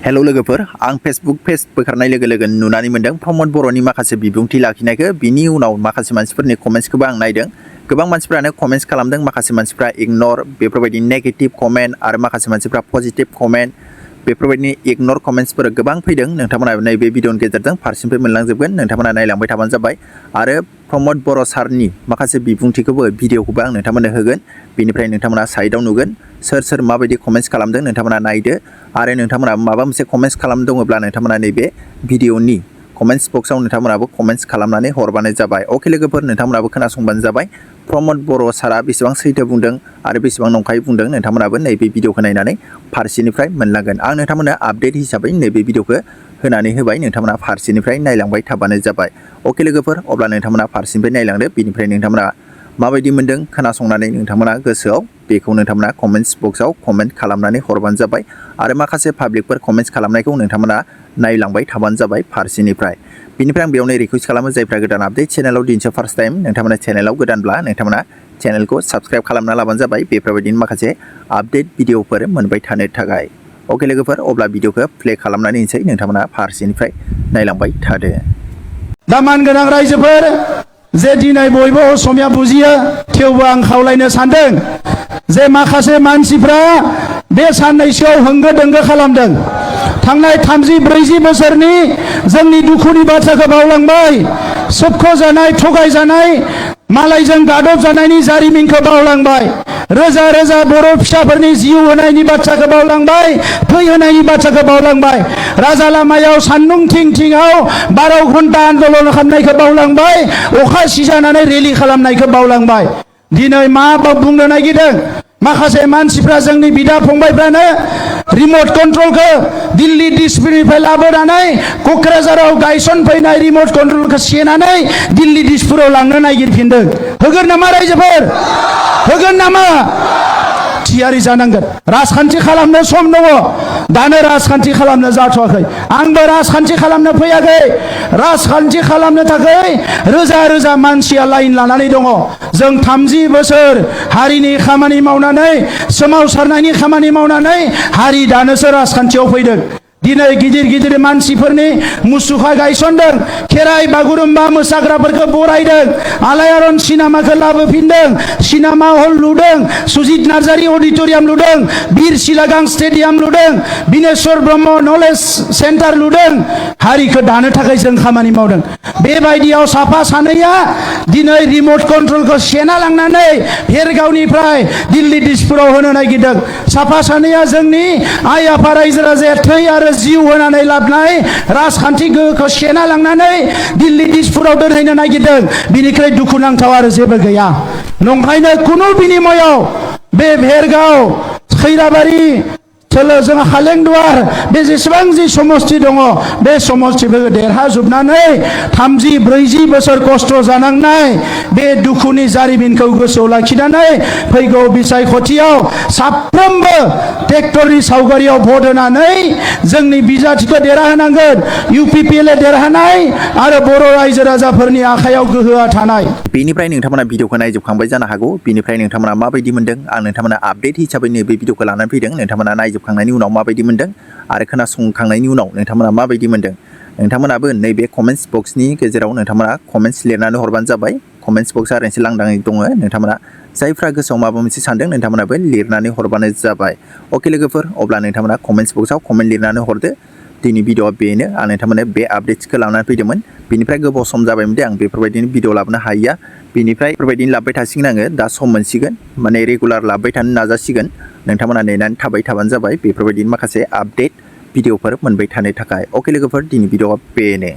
hello लोगोफोर आं Facebook page बोखारनाय लोगो लोगो नुनानै मोनदों प्रमोद बर'नि माखासे बिबुंथि लाखिनायखौ बिनि उनाव माखासे मानसिफोरनि कमेन्ट्सखौबो आं नायदों गोबां मानसिफोरानो कमेन्ट्स खालामदों माखासे मानसिफोरा इगनर बेफोरबायदि नेगेटिभ कमेन्ट आरो माखासे मानसिफोरा पजिटिभ कमेन्ट बेफोरबायदिनि इगनर कमेन्ट्सफोर गोबां फैदों नोंथांमोना नैबे भिडिअनि गेजेरजों फारसेनिफ्राय मोनलांजोबगोन नोंथांमोना नायलांबाय थाबानो जाबाय आरो प्रमोद बर' सारनि माखासे बिबुंथिखौबो भिडिअखौबो आं नोंथांमोननो होगोन बेनिफ्राय नोंथांमोना साइडआव नुगोन सोर माबायदि कमेन्ट्स खालामदों नोंथांमोना नायदो आरो नोंथांमोना माबा मोनसे कमेन्ट्स खालामदोंब्ला नोंथांमोना नैबे भिडिअनि कमेन्ट्स बक्सआव नोंथांमोनाबो कमेन्ट्स खालामनानै हरबानो जाबाय अके लोगोफोर नोंथांमोनाबो खोनासंबानो जाबाय प्रमोद बर' सारा बेसेबां सैथो बुंदों आरो बेसेबां नंखाय बुंदों नोंथांमोनाबो नैबे भिडिअखौ नायनानै फारसेनिफ्राय मोनलांगोन आं नोंथांमोननो आपडेट हिसाबै नैबे भिडिअखौ होनानै होबाय नोंथांमोना फारसेनिफ्राय नायलांबाय थाबानो जाबाय अके लोगोफोर अब्ला नोंथांमोना फारसेनिफ्राय नायलांदो बेनिफ्राय नोंथांमोना माबायदि मोनदों खोनासंनानै नोंथांमोना गोसोआव बेखौ नोंथांमोना कमेन्ट्स बक्सआव कमेन्ट खालामनानै हरबानो जाबाय आरो माखासे पाब्लिकफोर कमेन्ट्स खालामनायखौ नोंथांमोना नायलांबाय थाबानो जाबाय फारसेनिफ्राय बेनिफ्राय आं बेयावनो रिक्वेस्ट खालामो जायफ्रा गोदान आपडेट चेनेलाव दिनैसो फार्स्ट टाइम नोंथांमोना चेनेलाव गोदानब्ला नोंथांमोना चेनेलखौ साबस्क्राइब खालामना लाबानो जाबाय बेफोरबायदिनो माखासे आपडेट भिडिअफोर मोनबाय थानो थाखाय अके लोगोफोर अब्ला भिडिअखौ प्ले खालामनानै होनोसै नोंथांमोना फारसेनिफ्राय नायलांबाय थादो दामान गोनां रायजोफोर जे दिनै बयबो असमिया बुजियो थेवबो आं खावलायनो सानदों जे माखासे मानसिफ्रा बे साननैसोआव होंगो दोंगो खालामदों थांनाय 30-40 बोसोरनि जोंनि दुखुनि बाथ्राखौ बावलांबाय सोबख'जानाय थगायजानाय मालायजों गादब जानायनि जारिमिनखौ बावलांबाय रोजा रोजा बर' फिसाफोरनि जिउ होनायनि बाथ्राखौ बावलांबाय थै होनायनि बाथ्राखौ बावलांबाय राजा लामायाव सान्दुं थिं थिंआव 12 घन्टा आन्दोलन खालामनायखौ बावलांबाय अखा सिजानानै रेलि खालामनायखौ बावलांबाय दिनै मा बुंनो नागिरदों माखासे मानसिफ्रा जोंनि बिदा फंबायफ्रानो रिमोट कन्ट्रलखौ दिल्ली डिस्पुरनिफ्राय लाबोनानै क'क्राझाराव गायसनफैनाय रिमोट कन्ट्रलखौ सेनानै दिल्ली डिस्पुराव लांनो नागिरफिनदों होगोन नामा रायजोफोर होगोन नामा थियारि जानांगोन राजखान्थि खालामनो सम दङ दानो राजखान्थि खालामनो जाथ'वाखै आंबो राजखान्थि खालामनो फैयाखै राजखान्थि खालामनो थाखाय रोजा रोजा मानसिया लाइन लानानै दङ जों 30 बोसोर हारिनि खामानि मावनानै सोमावसारनायनि खामानि मावनानै हारि दानोसो राजखान्थियाव फैदों दिनै गिदिर गिदिर मानसिफोरनि मुसुखा गायसनदों खेराइ बागुरुम्बा मोसाग्राफोरखौ बरायदों आलायारन सिनेमाखौ लाबोफिनदों सिनेमा हल लुदों सुजित नार्जारी अडिट'रियाम लुदों बीर सिलागां स्टेडियाम लुदों बिनेश्वर ब्रह्म नलेज सेन्टार लुदों हारिखौ दानो थाखाय जों खामानि मावदों बेबायदियाव साफा सानैया दिनै रिमोट कन्ट्रलखौ सेना लांनानै भेरगावनिफ्राय दिल्ली डिस्पुराव होनो नागिरदों साफा सानैया जोंनि आइ आफा रायजो राजाया थै आरो जिउ होनानै लाबोनाय राजखान्थि गोहोखौ सेना लांनानै दिल्ली डिस्पुराव दोनहैनो नागिरदों बिनिख्रुइ दुखुनांथाव आरो जेबो गैया नंखायनो खुनु बिनिमयाव बे भेरगाव खैराबारि जों हालेंदुवार बे जेसेबां जि समस्ति दङ बे समस्तिफोरखौ देरहाजोबनानै 30-40 बोसोर खस्थ' जानांनाय बे दुखुनि जारिमिनखौ गोसोआव लाखिनानै फैगौ बिसायख'थियाव साफ्रोमबो ट्रेक्टरनि सावगारियाव भट होनानै जोंनि बिजाथिखौ देरहाहोनांगोन UPPL देरहानाय आरो बर' रायजो राजाफोरनि आखायाव गोहोआ थानाय बेनिफ्राय नोंथांमोना भिडिअखौ नायजोबखांबाय जानो हागौ बेनिफ्राय नोंथांमोना माबायदि मोनदों आं नोंथांमोना आपडेट हिसाबै नैबे भिडिअखौ लानानै फैदों नोंथांमोना नायजोबखांनायनि उनाव माबायदि मोनदों आरो खोनासंखांनायनि उनाव नोंथांमोना माबायदि मोनदों नोंथांमोनाबो नैबे कमेन्ट्स बक्सनि गेजेराव नोंथांमोना कमेन्ट्स लिरनानै हरबानो जाबाय कमेन्ट्स बक्सआ ओरैनोसो लांदाङै दङ नोंथांमोना जायफ्रा गोसोआव माबा मोनसे सानदों नोंथांमोनाबो लिरनानै हरबानो जाबाय अके लोगोफोर अब्ला नोंथांमोना कमेन्ट्स बक्सआव कमेन्ट लिरनानै हरदो दिनै भिडिअआ बेनो आं नोंथांमोननो बे आपडेट्सखौ लानानै फैदोंमोन बेनिफ्राय गोबाव सम जाबायमोन दे आं बेफोरबायदिनो भिडिअ लाबोनो हायैया बेनिफ्राय बेफोरबायदिनो लाबोबाय थासिगोन आङो दा सम मोनसिगोन माने रेगुलार लाबोबाय थानो नाजासिगोन नोंथांमोना नेनानै थाबाय थाबानो जाबाय बेफोरबायदिनो माखासे आपडेट भिडिअफोर मोनबाय थानो थाखाय अके लोगोफोर दिनै भिडिअआ बेनो